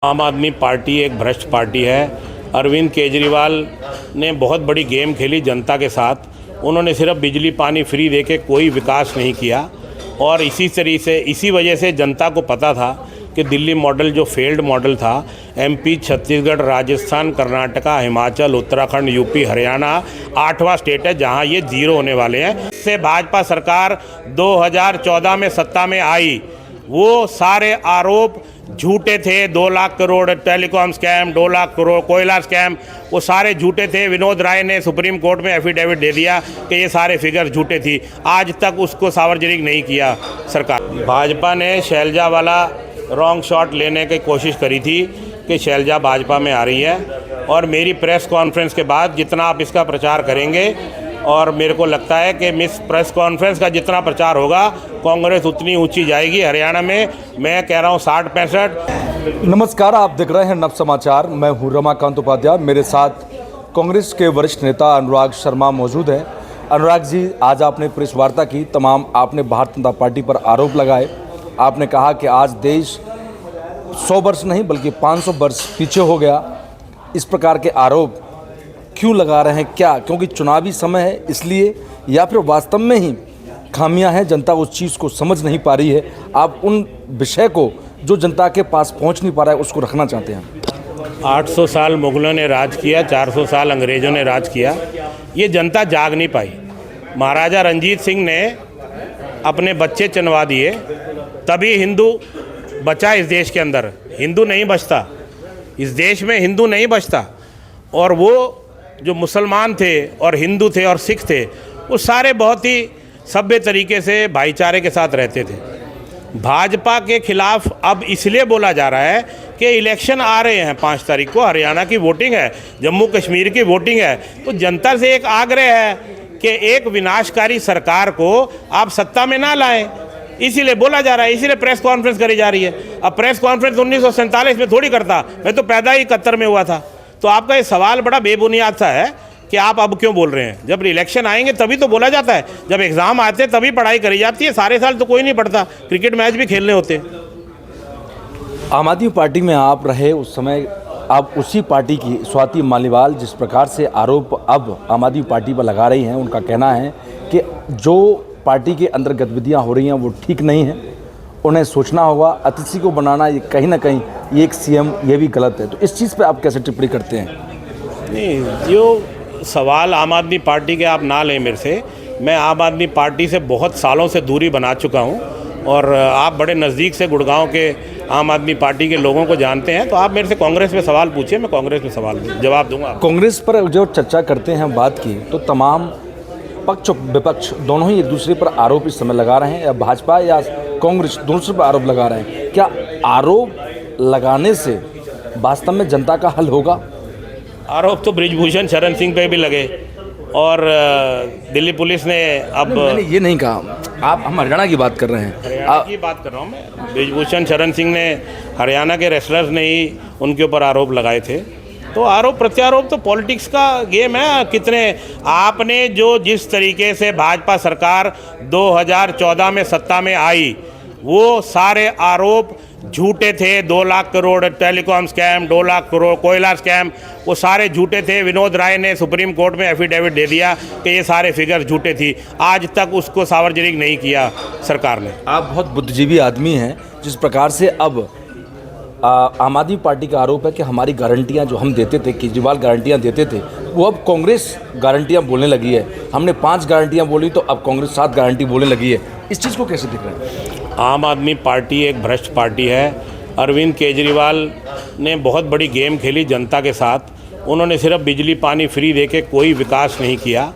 आम आदमी पार्टी एक भ्रष्ट पार्टी है। अरविंद केजरीवाल ने बहुत बड़ी गेम खेली जनता के साथ। उन्होंने सिर्फ बिजली पानी फ्री देके कोई विकास नहीं किया और इसी वजह से जनता को पता था कि दिल्ली मॉडल जो फेल्ड मॉडल था, एमपी, छत्तीसगढ़, राजस्थान, कर्नाटका, हिमाचल, उत्तराखंड, यूपी, हरियाणा 8वां स्टेट है जहां ये जीरो होने वाले हैं। इससे भाजपा सरकार 2014 में सत्ता में आई, वो सारे आरोप झूठे थे। 2 लाख करोड़ टेलीकॉम स्कैम, 2 लाख करोड़ कोयला स्कैम, वो सारे झूठे थे। विनोद राय ने सुप्रीम कोर्ट में एफिडेविट दे दिया कि ये सारे फिगर झूठे थी। आज तक उसको सार्वजनिक नहीं किया सरकार। भाजपा ने शैलजा वाला रॉन्ग शॉट लेने की कोशिश करी थी कि शैलजा भाजपा में आ रही है, और मेरी प्रेस कॉन्फ्रेंस के बाद जितना आप इसका प्रचार करेंगे, और मेरे को लगता है कि मिस प्रेस कॉन्फ्रेंस का जितना प्रचार होगा, कांग्रेस उतनी ऊंची जाएगी। हरियाणा में मैं कह रहा हूँ 60-65। नमस्कार, आप देख रहे हैं नव समाचार। मैं हूँ रमाकांत उपाध्याय। मेरे साथ कांग्रेस के वरिष्ठ नेता अनुराग शर्मा मौजूद हैं। अनुराग जी, आज आपने प्रेस वार्ता की, तमाम आपने भारतीय जनता पार्टी पर आरोप लगाए। आपने कहा कि आज देश 100 वर्ष नहीं बल्कि 500 वर्ष पीछे हो गया। इस प्रकार के आरोप क्यों लगा रहे हैं? क्या क्योंकि चुनावी समय है इसलिए, या फिर वास्तव में ही खामियां हैं, जनता उस चीज़ को समझ नहीं पा रही है? आप उन विषय को जो जनता के पास पहुंच नहीं पा रहा है उसको रखना चाहते हैं। 800 साल मुगलों ने राज किया, 400 साल अंग्रेज़ों ने राज किया, ये जनता जाग नहीं पाई। महाराजा रंजीत सिंह ने अपने बच्चे चुनवा दिए, तभी हिंदू बचा इस देश के अंदर। हिंदू नहीं बचता इस देश में, हिंदू नहीं बचता। और वो जो मुसलमान थे और हिंदू थे और सिख थे, वो सारे बहुत ही सभ्य तरीके से भाईचारे के साथ रहते थे। भाजपा के खिलाफ अब इसलिए बोला जा रहा है कि इलेक्शन आ रहे हैं, 5 तारीख को हरियाणा की वोटिंग है, जम्मू कश्मीर की वोटिंग है। तो जनता से एक आग्रह है कि एक विनाशकारी सरकार को आप सत्ता में ना लाएं, इसीलिए बोला जा रहा है, इसीलिए प्रेस कॉन्फ्रेंस करी जा रही है। अब प्रेस कॉन्फ्रेंस 1947 में थोड़ी करता, मैं तो पैदा ही 71 में हुआ था। तो आपका ये सवाल बड़ा बेबुनियाद सा है कि आप अब क्यों बोल रहे हैं। जब इलेक्शन आएंगे तभी तो बोला जाता है, जब एग्ज़ाम आते हैं तभी पढ़ाई करी जाती है। सारे साल तो कोई नहीं पढ़ता, क्रिकेट मैच भी खेलने होते हैं। आम आदमी पार्टी में आप रहे उस समय, आप उसी पार्टी की स्वाति मालीवाल जिस प्रकार से आरोप अब आम आदमी पार्टी पर लगा रही हैं, उनका कहना है कि जो पार्टी के अंदर गतिविधियाँ हो रही हैं वो ठीक नहीं हैं, उन्हें सोचना होगा। अतिथि को बनाना ये कहीं ना कहीं ये एक सीएम, ये भी गलत है। तो इस चीज़ पे आप कैसे टिप्पणी करते हैं? नहीं, जो सवाल आम आदमी पार्टी के आप ना लें मेरे से। मैं आम आदमी पार्टी से बहुत सालों से दूरी बना चुका हूं, और आप बड़े नज़दीक से गुड़गांव के आम आदमी पार्टी के लोगों को जानते हैं। तो आप मेरे से कांग्रेस में सवाल पूछिए, मैं कांग्रेस में सवाल जवाब दूंगा। कांग्रेस पर जो चर्चा करते हैं बात की, तो तमाम पक्ष विपक्ष दोनों ही एक दूसरे पर आरोप इस समय लगा रहे हैं, या भाजपा या कांग्रेस दोनों पर आरोप लगा रहे हैं। क्या आरोप लगाने से वास्तव में जनता का हल होगा? आरोप तो बृजभूषण शरण सिंह पे भी लगे, और दिल्ली पुलिस ने अब मैंने ये नहीं कहा, आप हम हरियाणा की बात कर रहे हैं। हरियाणा की बात कर रहा हूँ मैं। बृजभूषण शरण सिंह ने, हरियाणा के रेसलर्स ने ही उनके ऊपर आरोप लगाए थे। तो आरोप प्रत्यारोप तो पॉलिटिक्स का गेम है। कितने आपने जो जिस तरीके से भाजपा सरकार 2014 में सत्ता में आई, वो सारे आरोप झूठे थे। 2 लाख करोड़ टेलीकॉम स्कैम, 2 लाख करोड़ कोयला स्कैम, वो सारे झूठे थे। विनोद राय ने सुप्रीम कोर्ट में एफिडेविट दे दिया कि ये सारे फिगर झूठे थी। आज तक उसको सार्वजनिक नहीं किया सरकार ने। आप बहुत बुद्धिजीवी आदमी हैं। जिस प्रकार से अब आम आदमी पार्टी का आरोप है कि हमारी गारंटियां जो हम देते थे, केजरीवाल गारंटियां देते थे, वो अब कांग्रेस गारंटियां बोलने लगी है। हमने 5 गारंटियां बोली तो अब कांग्रेस 7 गारंटी बोलने लगी है। इस चीज़ को कैसे देख रहे हैं? आम आदमी पार्टी एक भ्रष्ट पार्टी है। अरविंद केजरीवाल ने बहुत बड़ी गेम खेली जनता के साथ। उन्होंने सिर्फ बिजली पानी फ्री देके कोई विकास नहीं किया,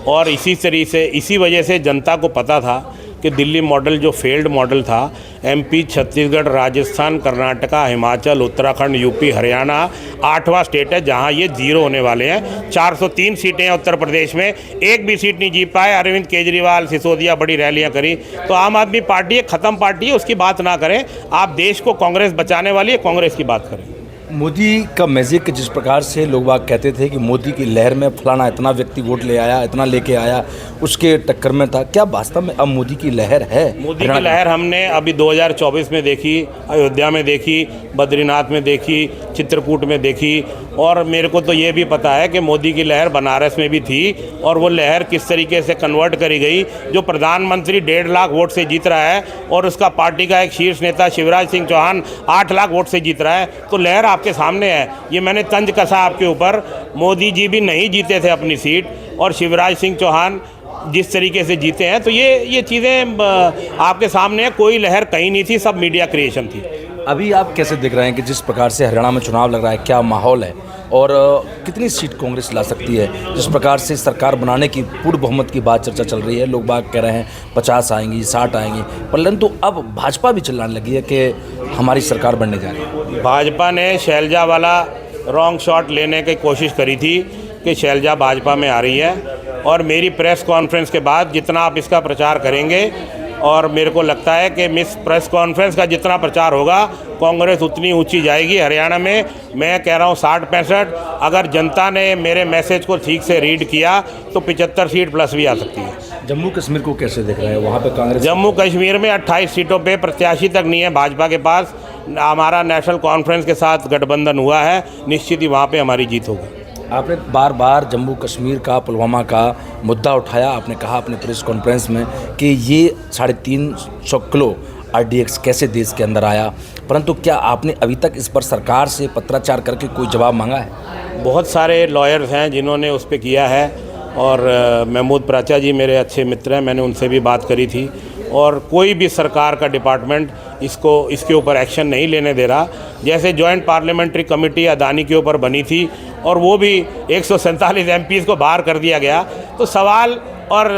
और इसी वजह से जनता को पता था कि दिल्ली मॉडल जो फेल्ड मॉडल था, एमपी, छत्तीसगढ़, राजस्थान, कर्नाटका, हिमाचल, उत्तराखंड, यूपी, हरियाणा 8वां स्टेट है जहां ये जीरो होने वाले हैं। 403 सीटें हैं उत्तर प्रदेश में, एक भी सीट नहीं जीत पाए। अरविंद केजरीवाल, सिसोदिया बड़ी रैलियां करी। तो आम आदमी पार्टी एक ख़त्म पार्टी है, उसकी बात ना करें। आप देश को कांग्रेस बचाने वाली है, कांग्रेस की बात करें। मोदी का मैजिक जिस प्रकार से लोग बाग कहते थे कि मोदी की लहर में फलाना इतना व्यक्ति वोट ले आया, इतना लेके आया, उसके टक्कर में था, क्या वास्तव में अब मोदी की लहर है? मोदी की लहर हमने अभी 2024 में देखी, अयोध्या में देखी, बद्रीनाथ में देखी, चित्रकूट में देखी, और मेरे को तो ये भी पता है कि मोदी की लहर बनारस में भी थी, और वो लहर किस तरीके से कन्वर्ट करी गई। जो प्रधानमंत्री 1.5 लाख वोट से जीत रहा है और उसका पार्टी का एक शीर्ष नेता शिवराज सिंह चौहान 8 लाख वोट से जीत रहा है, तो लहर आपके सामने है। ये मैंने तंज कसा आपके ऊपर। मोदी जी भी नहीं जीते थे अपनी सीट, और शिवराज सिंह चौहान जिस तरीके से जीते हैं, तो ये चीज़ें आपके सामने है। कोई लहर कहीं नहीं थी, सब मीडिया क्रिएशन थी। अभी आप कैसे देख रहे हैं कि जिस प्रकार से हरियाणा में चुनाव लग रहा है, क्या माहौल है और कितनी सीट कांग्रेस ला सकती है? जिस प्रकार से सरकार बनाने की पूर्ण बहुमत की बात चर्चा चल रही है, लोग बाग कह रहे हैं 50 आएंगी, 60 आएंगी, परंतु अब भाजपा भी चिल्लाने लगी है कि हमारी सरकार बनने जा रही है। भाजपा ने शैलजा वाला रॉन्ग शॉट लेने की कोशिश करी थी कि शैलजा भाजपा में आ रही है, और मेरी प्रेस कॉन्फ्रेंस के बाद जितना आप इसका प्रचार करेंगे, और मेरे को लगता है कि मिस प्रेस कॉन्फ्रेंस का जितना प्रचार होगा, कांग्रेस उतनी ऊंची जाएगी। हरियाणा में मैं कह रहा हूँ 60-65, अगर जनता ने मेरे मैसेज को ठीक से रीड किया तो 75 सीट प्लस भी आ सकती है। जम्मू कश्मीर को कैसे देख रहे हैं? वहाँ पे कांग्रेस, जम्मू कश्मीर में 28 सीटों पे प्रत्याशी तक नहीं है भाजपा के पास। हमारा नेशनल कॉन्फ्रेंस के साथ गठबंधन हुआ है, निश्चित ही वहाँ पे हमारी जीत होगी। आपने बार बार जम्मू कश्मीर का, पुलवामा का मुद्दा उठाया। आपने कहा अपने प्रेस कॉन्फ्रेंस में कि ये 350 किलो RDX कैसे देश के अंदर आया, परंतु क्या आपने अभी तक इस पर सरकार से पत्राचार करके कोई जवाब मांगा है? बहुत सारे लॉयर्स हैं जिन्होंने उस पर किया है, और महमूद प्राचा जी मेरे अच्छे मित्र हैं, मैंने उनसे भी बात करी थी, और कोई भी सरकार का डिपार्टमेंट इसके ऊपर एक्शन नहीं लेने दे रहा। जैसे जॉइंट पार्लियामेंट्री कमेटी अदानी के ऊपर बनी थी, और वो भी 147 MPs को बाहर कर दिया गया, तो सवाल और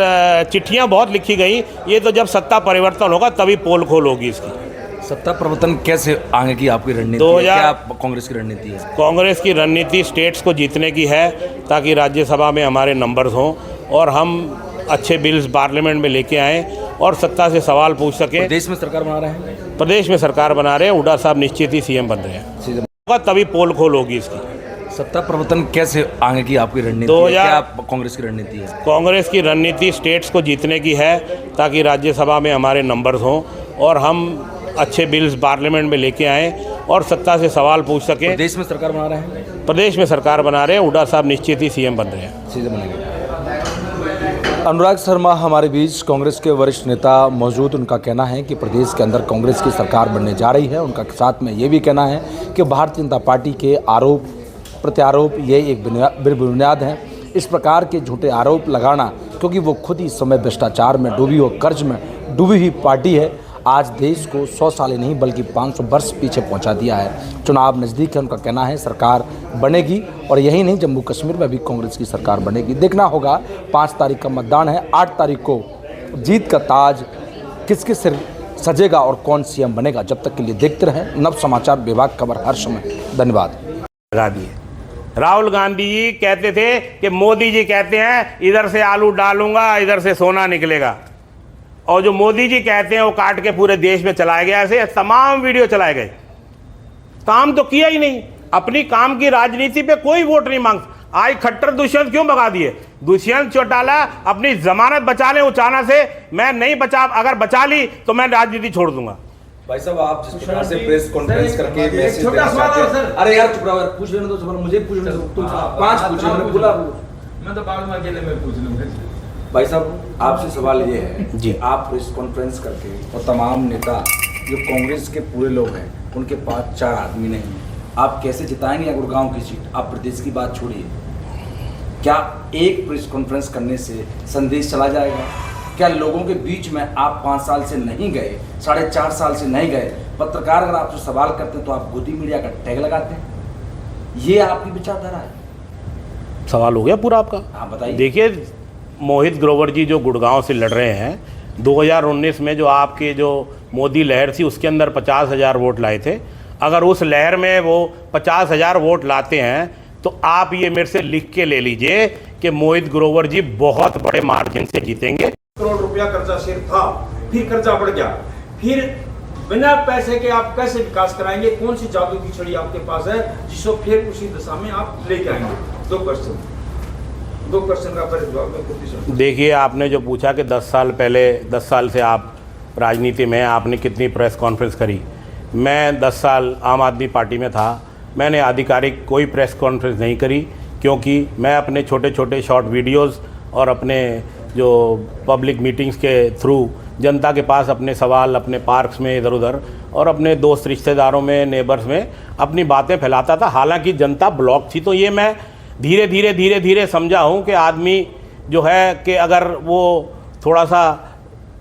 चिट्ठियां बहुत लिखी गई। ये तो जब सत्ता परिवर्तन होगा तभी पोल खोल होगी इसकी। सत्ता परिवर्तन कैसे आगे की आपकी रणनीति है? क्या कांग्रेस की रणनीति है? कांग्रेस की रणनीति स्टेट्स को जीतने की है, ताकि राज्यसभा में हमारे नंबर्स हों और हम अच्छे बिल्स पार्लियामेंट में लेके आएँ और सत्ता से सवाल पूछ सकें। प्रदेश में सरकार बना रहे हैं? प्रदेश में सरकार बना रहे हैं, हुड्डा साहब निश्चित ही CM बन रहे हैं, तभी पोल खोल होगी इसकी। सत्ता परिवर्तन कैसे आगे की आपकी रणनीति है? क्या कांग्रेस की रणनीति है? कांग्रेस की रणनीति स्टेट्स को जीतने की है, ताकि राज्यसभा में हमारे नंबर्स हों और हम अच्छे बिल्स पार्लियामेंट में लेके आएँ और सत्ता से सवाल पूछ सकें। प्रदेश में सरकार बना रहे हैं? प्रदेश में सरकार बना रहे हैं, हुड्डा साहब निश्चित ही CM बन रहे हैं। सीधे बनेंगे। अनुराग शर्मा हमारे बीच, कांग्रेस के वरिष्ठ नेता मौजूद। उनका कहना है कि प्रदेश के अंदर कांग्रेस की सरकार बनने जा रही है। उनका साथ में ये भी कहना है कि भारतीय जनता पार्टी के आरोप प्रत्यारोप ये एक बेबुनियाद है। इस प्रकार के झूठे आरोप लगाना, क्योंकि वो खुद ही समय भ्रष्टाचार में डूबी और कर्ज में डूबी हुई पार्टी है, आज देश को 100 साल नहीं बल्कि 500 वर्ष पीछे पहुंचा दिया है। चुनाव नज़दीक है, उनका कहना है सरकार बनेगी, और यही नहीं, जम्मू कश्मीर में भी कांग्रेस की सरकार बनेगी। देखना होगा, 5 तारीख का मतदान है, 8 तारीख को जीत का ताज किसके सिर सजेगा और कौन CM बनेगा। जब तक के लिए देखते रहें नव समाचार विभाग, खबर हर समय। धन्यवाद। लगा दिए। राहुल गांधी जी कहते थे कि मोदी जी कहते हैं इधर से आलू डालूंगा, इधर से सोना निकलेगा, और जो मोदी जी कहते हैं वो काट के पूरे देश में चलाए गए। ऐसे तमाम वीडियो चलाए गए, काम तो किया ही नहीं। अपनी काम की राजनीति पे कोई वोट नहीं मांगता। आज खट्टर दुष्यंत क्यों भगा दिए? दुष्यंत चौटाला अपनी जमानत बचा ले उचाना से, मैं नहीं बचा, अगर बचा ली तो मैं राजनीति छोड़ दूंगा। भाई साहब, आप जिस प्रकार से प्रेस कॉन्फ्रेंस करके मैसेज देना चाहते हैं। अरे यार चुप रहो यार, पूछ लेने दो सवाल, मुझे पूछ लेने दो। तुम 5 पूछे, मैंने बोला मैं तो बाद में अकेले में पूछ लूंगा। भाई साहब, आपसे सवाल ये है जी, आप प्रेस कॉन्फ्रेंस करके, और तमाम नेता जो कांग्रेस के पूरे लोग हैं, उनके पास 4 आदमी नहीं, आप कैसे जिताएंगे गुड़गांव की सीट? आप प्रदेश की बात छोड़िए, क्या एक प्रेस कॉन्फ्रेंस करने से संदेश चला जाएगा? क्या लोगों के बीच में आप 5 साल से नहीं गए, 4.5 साल से नहीं गए? पत्रकार अगर आपसे सवाल करते हैं तो आप गोदी मीडिया का टैग लगाते हैं। ये आपकी विचारधारा है? सवाल हो गया पूरा आपका। हाँ बताइए। देखिए, मोहित ग्रोवर जी जो गुड़गांव से लड़ रहे हैं, 2019 में जो आपके जो मोदी लहर थी उसके अंदर 50,000 वोट लाए थे। अगर उस लहर में वो 50,000 वोट लाते हैं तो आप ये मेरे से लिख के ले लीजिए कि मोहित ग्रोवर जी बहुत बड़े मार्जिन से जीतेंगे। करोड़ रुपया कर्जा शेर था, फिर कर्जा बढ़ गया, फिर बिना पैसे के आप कैसे विकास कराएंगे? कौन सी जादू की छड़ी आपके पास है जिसको फिर उसी दिशा में आप लेके आएंगे? दो क्वेश्चन का फिर जवाब मैं खुद ही समझूं। देखिए, आपने जो पूछा कि 10 साल पहले, 10 साल से आप राजनीति में, आपने कितनी प्रेस कॉन्फ्रेंस करी। मैं 10 साल आम आदमी पार्टी में था, मैंने आधिकारिक कोई प्रेस कॉन्फ्रेंस नहीं करी, क्योंकि मैं अपने छोटे छोटे शॉर्ट वीडियोस और अपने जो पब्लिक मीटिंग्स के थ्रू जनता के पास अपने सवाल, अपने पार्क्स में इधर उधर और अपने दोस्त रिश्तेदारों में, नेबर्स में अपनी बातें फैलाता था। हालांकि जनता ब्लॉक थी, तो ये मैं धीरे धीरे समझा हूँ कि आदमी जो है कि अगर वो थोड़ा सा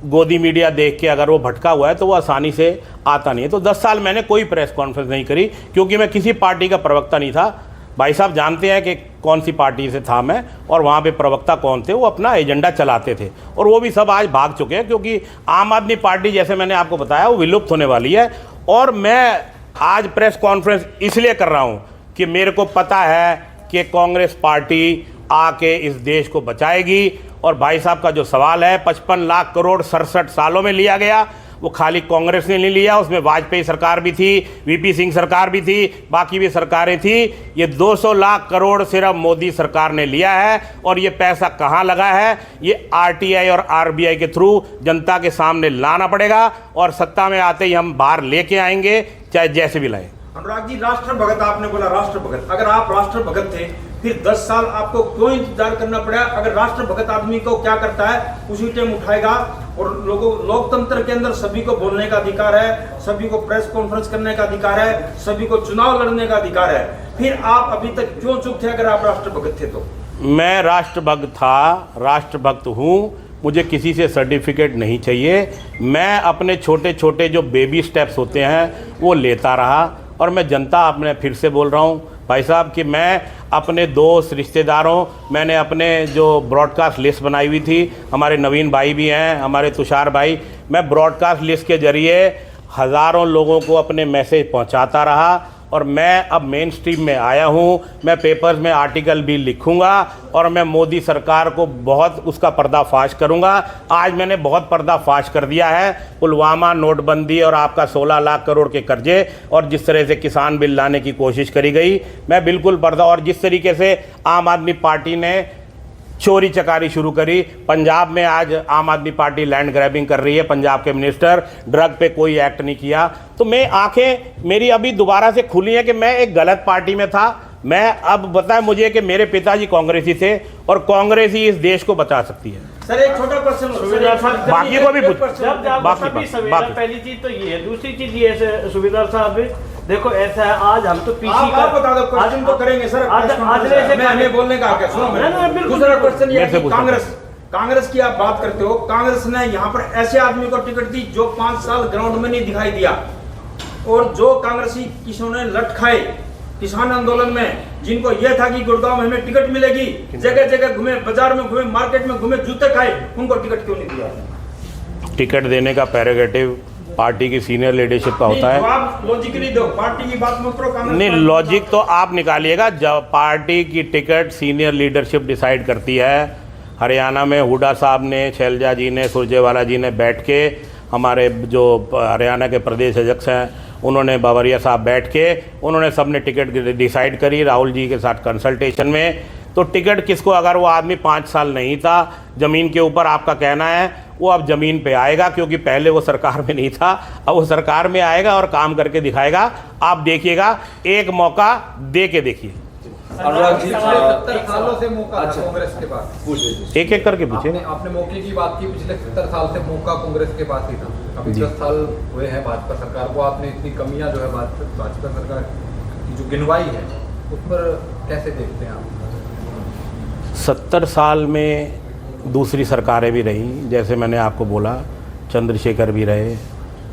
गोदी मीडिया देख के अगर वो भटका हुआ है तो वो आसानी से आता नहीं है। तो 10 साल मैंने कोई प्रेस कॉन्फ्रेंस नहीं करी, क्योंकि मैं किसी पार्टी का प्रवक्ता नहीं था। भाई साहब जानते हैं कि कौन सी पार्टी से था मैं, और वहाँ पे प्रवक्ता कौन थे, वो अपना एजेंडा चलाते थे, और वो भी सब आज भाग चुके हैं, क्योंकि आम आदमी पार्टी, जैसे मैंने आपको बताया, वो विलुप्त होने वाली है। और मैं आज प्रेस कॉन्फ्रेंस इसलिए कर रहा हूँ कि मेरे को पता है कि कांग्रेस पार्टी आके इस देश को बचाएगी। और भाई साहब का जो सवाल है, 55 लाख करोड़ 67 सालों में लिया गया, वो खाली कांग्रेस ने नहीं लिया, उसमें वाजपेयी सरकार भी थी, वीपी सिंह सरकार भी थी, बाकी भी सरकारें थी। ये 200 लाख करोड़ सिर्फ मोदी सरकार ने लिया है। और ये पैसा कहाँ लगा है? ये आरटीआई और आरबीआई के थ्रू जनता के सामने लाना पड़ेगा, और सत्ता में आते ही हम बाहर लेके आएंगे, चाहे जैसे भी लाएं। अनुराग जी, राष्ट्र भगत आपने बोला, राष्ट्र भगत, अगर आप राष्ट्र भगत थे फिर 10 साल आपको क्यों इंतजार करना पड़ा? अगर राष्ट्र भगत आदमी को क्या करता है, उसी टाइम उठाएगा। और लोकतंत्र के अंदर सभी को बोलने का अधिकार है, सभी को प्रेस कॉन्फ्रेंस करने का अधिकार है, सभी को चुनाव लड़ने का अधिकार है। फिर आप अभी तक क्यों चुप थे अगर आप राष्ट्र भगत थे तो? मैं राष्ट्रभक्त था, राष्ट्रभक्त हूँ, मुझे किसी से सर्टिफिकेट नहीं चाहिए। मैं अपने छोटे छोटे जो बेबी स्टेप्स होते हैं वो लेता रहा। और मैं जनता, आपने फिर से बोल रहा हूँ भाई साहब, कि मैं अपने दोस्त रिश्तेदारों, मैंने अपने जो ब्रॉडकास्ट लिस्ट बनाई हुई थी, हमारे नवीन भाई भी हैं, हमारे तुषार भाई, मैं ब्रॉडकास्ट लिस्ट के ज़रिए हज़ारों लोगों को अपने मैसेज पहुंचाता रहा। और मैं अब मेन स्ट्रीम में आया हूं, मैं पेपर्स में आर्टिकल भी लिखूंगा, और मैं मोदी सरकार को बहुत उसका पर्दाफाश करूंगा। आज मैंने बहुत पर्दाफाश कर दिया है, पुलवामा, नोटबंदी और आपका 16 लाख करोड़ के कर्जे, और जिस तरह से किसान बिल लाने की कोशिश करी गई, मैं बिल्कुल पर्दा, और जिस तरीके से आम आदमी पार्टी ने चोरी चकारी शुरू करी। पंजाब में आज आम आदमी पार्टी लैंड ग्रैबिंग कर रही है, पंजाब के मिनिस्टर, ड्रग पे कोई एक्ट नहीं किया। तो मैं, आंखें मेरी अभी दोबारा से खुली हैं कि मैं एक गलत पार्टी में था। मैं अब बताएं मुझे कि मेरे पिताजी कांग्रेसी थे, और कांग्रेस ही इस देश को बचा सकती है। सर एक छोटा क्वेश्चन, बाकी को भी पूछ, पहली चीज तो ये है। दूसरी चीज ये है सुबेदार साहब, देखो ऐसा है, आज हम तो पीसी का बता दो, क्वेश्चन तो करेंगे सर, मैं बोलने का क्या? सुनो, दूसरा क्वेश्चन ये है कि कांग्रेस की आप बात करते हो, कांग्रेस ने यहाँ पर ऐसे आदमी को टिकट दी जो 5 साल ग्राउंड में नहीं दिखाई दिया, और जो कांग्रेसी किसानों ने लट खाए किसान आंदोलन में, जिनको यह था कि गुड़गांव में हमें टिकट मिलेगी, जगह जगह घूमे, बाजार में घूमे, मार्केट में घूमे, जूते खाए, उनको टिकट क्यों नहीं दिया? टिकट देने का प्रेरोगेटिव पार्टी की सीनियर लीडरशिप का होता है। आप लॉजिकली दो, पार्टी की बात मत करो। नहीं, लॉजिक तो आप निकालिएगा। जब पार्टी की टिकट सीनियर लीडरशिप डिसाइड करती है, हरियाणा में हुड्डा साहब ने, शैलजा जी ने, सुरजेवाला जी ने बैठ के, हमारे जो हरियाणा के प्रदेश अध्यक्ष हैं उन्होंने, बावरिया साहब बैठ के, उन्होंने सबने टिकट डिसाइड करी राहुल जी के साथ कंसल्टेशन में। तो टिकट किसको, अगर वो आदमी 5 साल नहीं था ज़मीन के ऊपर, आपका कहना है, वो अब ज़मीन पे आएगा, क्योंकि पहले वो सरकार में नहीं था, अब वो सरकार में आएगा और काम करके दिखाएगा। आप देखिएगा, एक मौका दे के देखिए। अनुराग जी, 70 सालों से मौका था कांग्रेस के पास। एक एक करके पूछे। आपने मौके की बात की, पिछले 70 साल से मौका कांग्रेस के पास ही था। अभी 10 साल हुए हैं भाजपा सरकार को, आपने इतनी कमियां जो है भाजपा सरकार की जो गिनवाई है, उस पर कैसे देखते हैं आप? 70 साल में दूसरी सरकारें भी रहीं, जैसे मैंने आपको बोला, चंद्रशेखर भी रहे,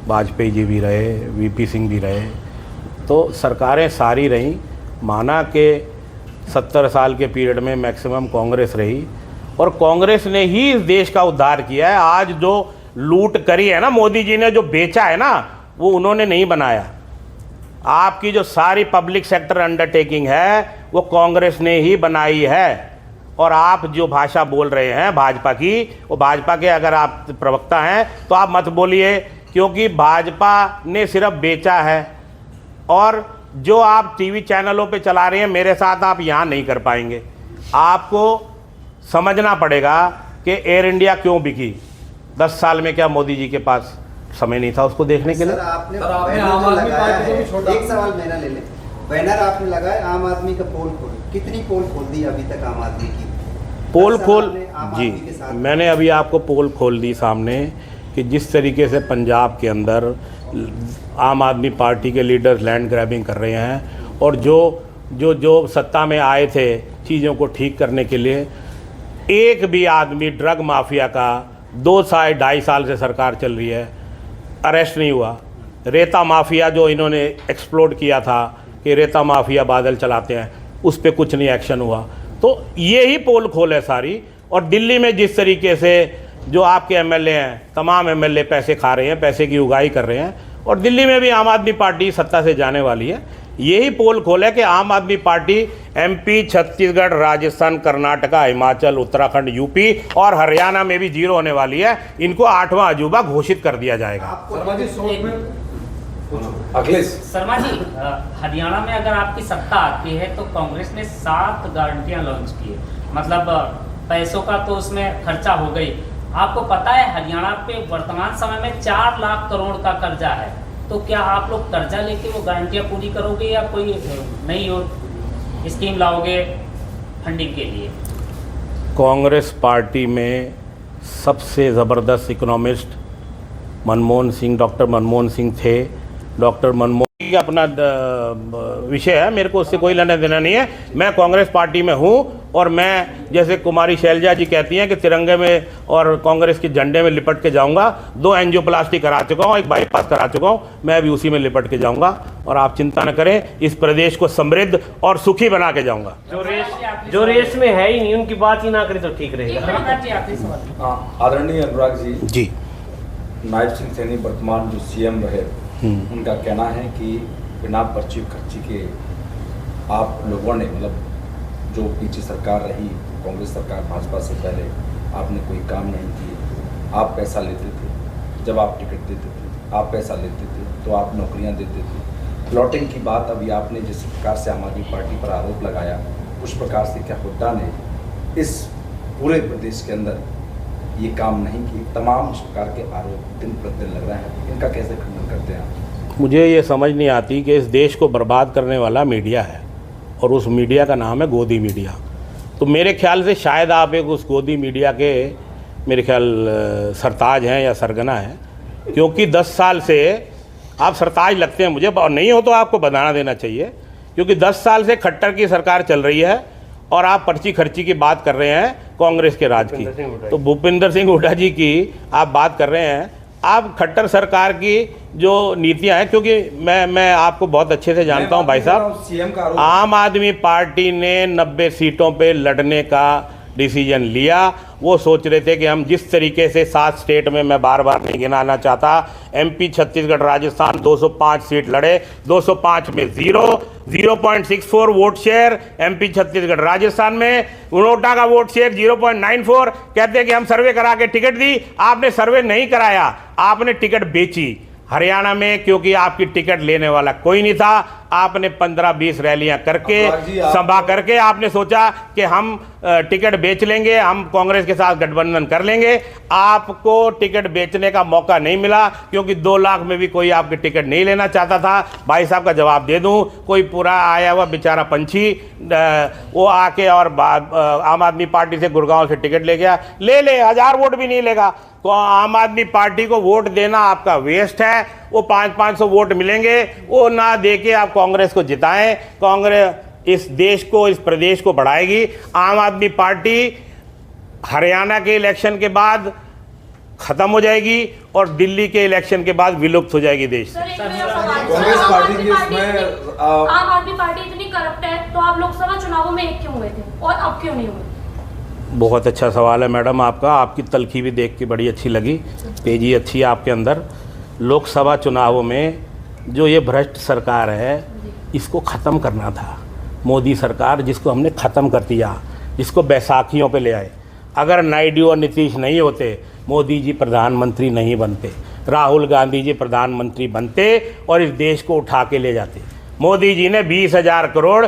वाजपेयी जी भी रहे, वीपी सिंह भी रहे, तो सरकारें सारी रहीं। माना कि 70 साल के पीरियड में मैक्सिमम कांग्रेस रही, और कांग्रेस ने ही इस देश का उद्धार किया है। आज जो लूट करी है ना, मोदी जी ने जो बेचा है ना, वो उन्होंने नहीं बनाया। आपकी जो सारी पब्लिक सेक्टर अंडरटेकिंग है वो कांग्रेस ने ही बनाई है। और आप जो भाषा बोल रहे हैं भाजपा की, वो भाजपा के अगर आप प्रवक्ता हैं तो आप मत बोलिए क्योंकि भाजपा ने सिर्फ बेचा है, और जो आप टीवी चैनलों पे चला रहे हैं मेरे साथ आप यहाँ नहीं कर पाएंगे। आपको समझना पड़ेगा कि एयर इंडिया क्यों बिकी। 10 साल में क्या मोदी जी के पास समय नहीं था उसको देखने के लिए? सर आपने सर, आपने बैनर आम जो आदमी लगाया पार्टी को भी है, छोड़ा। एक सवाल मेरा ले ले। बैनर आपने लगाया आम आदमी का पोल खोल, कितनी पोल खोल दी अभी तक आम आदमी की? पोल 10 साल खोल आपने आम जी, आदमी के साथ मैंने अभी आपको पोल खोल दी सामने कि जिस तरीके से पंजाब के अंदर आम आदमी पार्टी के लीडर्स लैंड ग्रैबिंग कर रहे हैं, और जो सत्ता में आए थे चीज़ों को ठीक करने के लिए, एक भी आदमी ड्रग माफिया का 2-2.5 साल से सरकार चल रही है अरेस्ट नहीं हुआ। रेता माफिया जो इन्होंने एक्सप्लोड किया था कि रेता माफिया बादल चलाते हैं, उस पर कुछ नहीं एक्शन हुआ। तो ये ही पोल खोल है सारी। और दिल्ली में जिस तरीके से जो आपके एमएलए हैं, तमाम एमएलए पैसे खा रहे हैं, पैसे की उगाही कर रहे हैं, और दिल्ली में भी आम आदमी पार्टी सत्ता से जाने वाली है। यही पोल खोल है कि आम आदमी party MP, Chhattisgarh, Rajasthan, Karnataka, Himachal, Uttarakhand, UP और हरियाणा में भी जीरो होने वाली है। इनको 8वां अजूबा घोषित कर दिया जाएगा। शर्मा जी सोच में अखिलेश, शर्मा जी, हरियाणा में अगर आपकी सत्ता आती है तो कांग्रेस ने 7 गारंटियां लॉन्च की है, मतलब पैसों का तो उसमें खर्चा हो गई। आपको पता है हरियाणा पे वर्तमान समय में 4 लाख करोड़ का कर्जा है, तो क्या आप लोग कर्जा लेके वो गारंटियां पूरी करोगे या कोई नई और स्कीम लाओगे फंडिंग के लिए? कांग्रेस पार्टी में सबसे ज़बरदस्त इकोनॉमिस्ट मनमोहन सिंह, डॉक्टर मनमोहन सिंह थे। डॉक्टर मनमोहन सिंह अपना विषय है, मेरे को उससे कोई लेना देना नहीं है। मैं कांग्रेस पार्टी में हूँ, और मैं जैसे कुमारी शैलजा जी कहती हैं कि तिरंगे में और कांग्रेस के झंडे में लिपट के जाऊँगा। 2 एंजियोप्लास्टी करा चुका हूँ, 1 बाईपास करा चुका हूँ, मैं भी उसी में लिपट के जाऊँगा। और आप चिंता न करें, इस प्रदेश को समृद्ध और सुखी बना के जाऊँगा। जो रेस में है ही नहीं उनकी बात ही ना करें तो ठीक रहेगा। आदरणीय अनुराग जी, नायब सिंह सैनी वर्तमान जो सीएम रहे, उनका कहना है कि बिना पर्ची खर्ची के आप लोगों ने, मतलब जो पीछे सरकार रही कांग्रेस सरकार भाजपा से पहले, आपने कोई काम नहीं किए। आप पैसा लेते थे, जब आप टिकट देते थे आप पैसा लेते थे, तो आप नौकरियां देते थे। प्लॉटिंग की बात अभी आपने जिस प्रकार से आम आदमी पार्टी पर आरोप लगाया, उस प्रकार से क्या हुड्डा ने इस पूरे प्रदेश के अंदर ये काम नहीं किए? तमाम इस प्रकार के आरोप दिन प्रतिदिन लग रहे हैं, इनका कैसे खंडन करते हैं आप? मुझे ये समझ नहीं आती कि इस देश को बर्बाद करने वाला मीडिया है, और उस मीडिया का नाम है गोदी मीडिया। तो मेरे ख्याल से शायद आप एक उस गोदी मीडिया के, मेरे ख्याल सरताज हैं या सरगना हैं, क्योंकि 10 साल से आप सरताज लगते हैं मुझे, और नहीं हो तो आपको बताना देना चाहिए, क्योंकि 10 साल से खट्टर की सरकार चल रही है और आप पर्ची खर्ची की बात कर रहे हैं कांग्रेस के राज की। तो भूपिंदर सिंह हुड्डा जी की आप बात कर रहे हैं। आप खट्टर सरकार की जो नीतियां हैं, क्योंकि मैं आपको बहुत अच्छे से जानता हूं भाई साहब, सीएम का आम आदमी पार्टी ने 90 सीटों पे लड़ने का डिसीजन लिया। वो सोच रहे थे कि हम जिस तरीके से 7 स्टेट में, मैं बार बार नहीं गिनाना चाहता, एमपी, छत्तीसगढ़, राजस्थान 205 सीट लड़े, 205 में 0.64 vote share MP, Chhattisgarh, Rajasthan में नोटा का वोट शेयर 0.94। कहते हैं कि हम सर्वे करा के टिकट दी। आपने सर्वे नहीं कराया, आपने टिकट बेची। हरियाणा में क्योंकि आपकी टिकट लेने वाला कोई नहीं था, आपने 15-20 रैलियां करके, सभा करके आपने सोचा कि हम टिकट बेच लेंगे, हम कांग्रेस के साथ गठबंधन कर लेंगे। आपको टिकट बेचने का मौका नहीं मिला, क्योंकि 2 लाख में भी कोई आपकी टिकट नहीं लेना चाहता था। भाई साहब का जवाब दे दूं, कोई पूरा आया हुआ बेचारा पंछी वो आके और आम आदमी पार्टी से गुड़गांव से टिकट ले गया, ले 1000 वोट भी नहीं लेगा। तो आम आदमी पार्टी को वोट देना आपका वेस्ट है। वो 500 वोट मिलेंगे, वो ना दे के आप कांग्रेस को जिताएं। कांग्रेस इस देश को, इस प्रदेश को बढ़ाएगी। आम आदमी पार्टी हरियाणा के इलेक्शन के बाद खत्म हो जाएगी और दिल्ली के इलेक्शन के बाद विलुप्त हो जाएगी देश से। कांग्रेस पार्टी की इसमें आम आदमी पार्टी इतनी करप्ट है, तो आप लोकसभा चुनावों में एक क्यों हुए थे और अब क्यों नहीं हुए? बहुत अच्छा सवाल है मैडम आपका। आपकी तलखी भी देख के बड़ी अच्छी लगी, तेजी अच्छी है आपके अंदर। लोकसभा चुनावों में जो ये भ्रष्ट सरकार है, इसको ख़त्म करना था। मोदी सरकार, जिसको हमने ख़त्म कर दिया, जिसको बैसाखियों पे ले आए। अगर नायडू और नीतीश नहीं होते, मोदी जी प्रधानमंत्री नहीं बनते। राहुल गांधी जी प्रधानमंत्री बनते और इस देश को उठा के ले जाते। मोदी जी ने 20,000 करोड़